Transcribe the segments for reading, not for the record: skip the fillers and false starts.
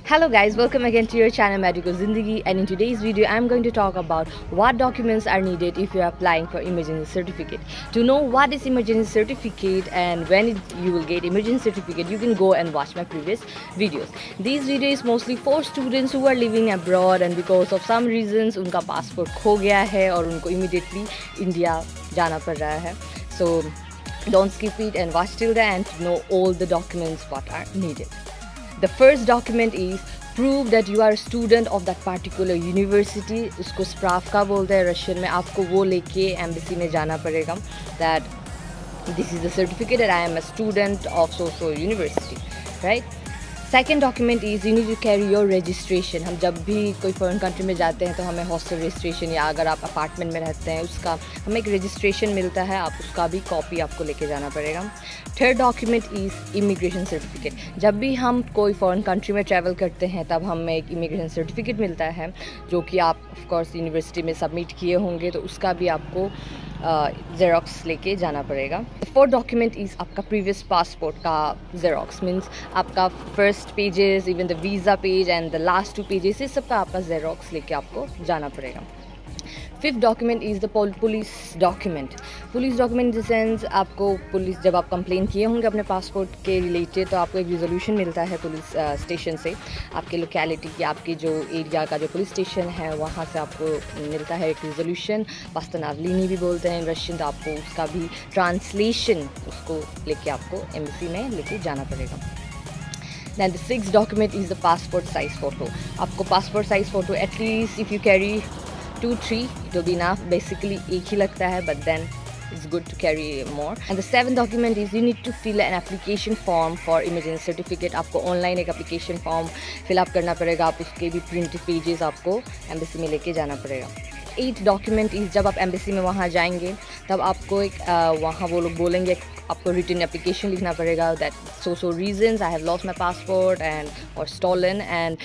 Hello guys, welcome again to your channel Medical Zindagi, and in today's video I'm going to talk about what documents are needed if you are applying for emergency certificate. To know what is emergency certificate and when you will get emergency certificate, you can go and watch my previous videos. These videos mostly for students who are living abroad and because of some reasons उनका passport खो गया है और उनको immediately India जाना पड़ रहा है. So don't skip it and watch till the end to know all the documents what are needed. The first document is prove that you are a student of that particular university. उसको स्प्रावका बोलते हैं Russian में. आपको वो लेके embassy में जाना पड़ेगा that this is the certificate that I am a student of so university, right? Second document is you need to carry your registration. हम जब भी कोई फॉरेन कंट्री में जाते हैं तो हमें हॉस्टल रजिस्ट्रेशन या अगर आप अपार्टमेंट में रहते हैं उसका हमें एक रजिस्ट्रेशन मिलता है, आप उसका भी कॉपी आपको लेके जाना पड़ेगा. Third document is immigration certificate. जब भी हम कोई फॉरेन कंट्री में ट्रैवल करते हैं तब हमें एक इमिग्रेशन सर्टिफिकेट मिलता है जो कि आप ऑफकोर्स यूनिवर्सिटी में सबमिट किए होंगे, तो उसका भी आपको ज़ेरॉक्स लेके जाना पड़ेगा. फोर्थ डॉक्यूमेंट इज़ आपका प्रीवियस पासपोर्ट का ज़ेरॉक्स. मीन्स आपका first pages, even the visa page and the last 2 pages, इस सब का आपका ज़ेरॉक्स लेके आपको जाना पड़ेगा. Fifth document is the police document. Police document in the sense आपको पुलिस जब आप कंप्लेन किए होंगे अपने पासपोर्ट के रिलेटेड तो आपको एक रिजोल्यूशन मिलता है पुलिस स्टेशन से, आपके लोकेलिटी की, आपके जो एरिया का जो पुलिस स्टेशन है वहाँ से आपको मिलता है एक रिजोल्यूशन. पास्तनावलिनी भी बोलते हैं इन रशियन. तो आपको उसका भी ट्रांसलेशन उसको लेके आपको एम्बेसी में लेके जाना पड़ेगा. Then the sixth document is the passport size photo. आपको passport size photo at least if you carry 2-3 it will be enough. Basically एक ही लगता है but then it's good to carry more. And the seventh document is you need to fill an application form for emergency certificate. आपको online एक application form fill up करना पड़ेगा. आप उसके भी प्रिंट पेजेस आपको एम्बेसी में लेके जाना पड़ेगा. 8th डॉक्यूमेंट इज़ जब आप एम्बेसी में वहाँ जाएंगे तब आपको एक वहाँ वो लोग बोलेंगे आपको रिटन एप्लीकेशन लिखना पड़ेगा that so reasons I have lost my passport and और stolen and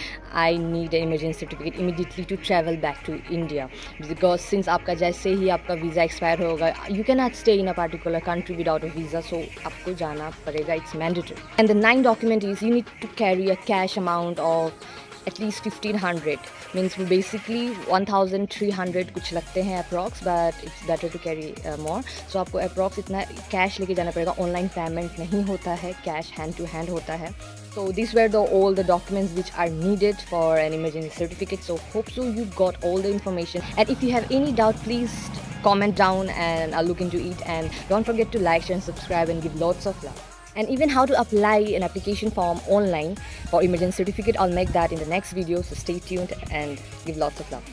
I need an emergency certificate immediately to travel back to India because since आपका जैसे ही आपका वीज़ा एक्सपायर होगा you can not stay in a particular country without a visa, so आपको जाना पड़ेगा. It's mandatory. And the 9th document is you need to carry a cash amount of at least 1500. means basically 1300 कुछ लगते हैं approx, but it's better to carry more. So आपको approx इतना cash लेके जाना पड़ेगा. ऑनलाइन पेमेंट नहीं होता है, कैश हैंड टू हैंड होता है. So these were all the documents which are needed for an emergency certificate. So hope so you got all the information, and if you have any doubt please comment down and I'll look into it. And don't forget to like, share and subscribe and give lots of love. And even how to apply an application form online for emergency certificate, I'll make that in the next video, so stay tuned and give lots of love.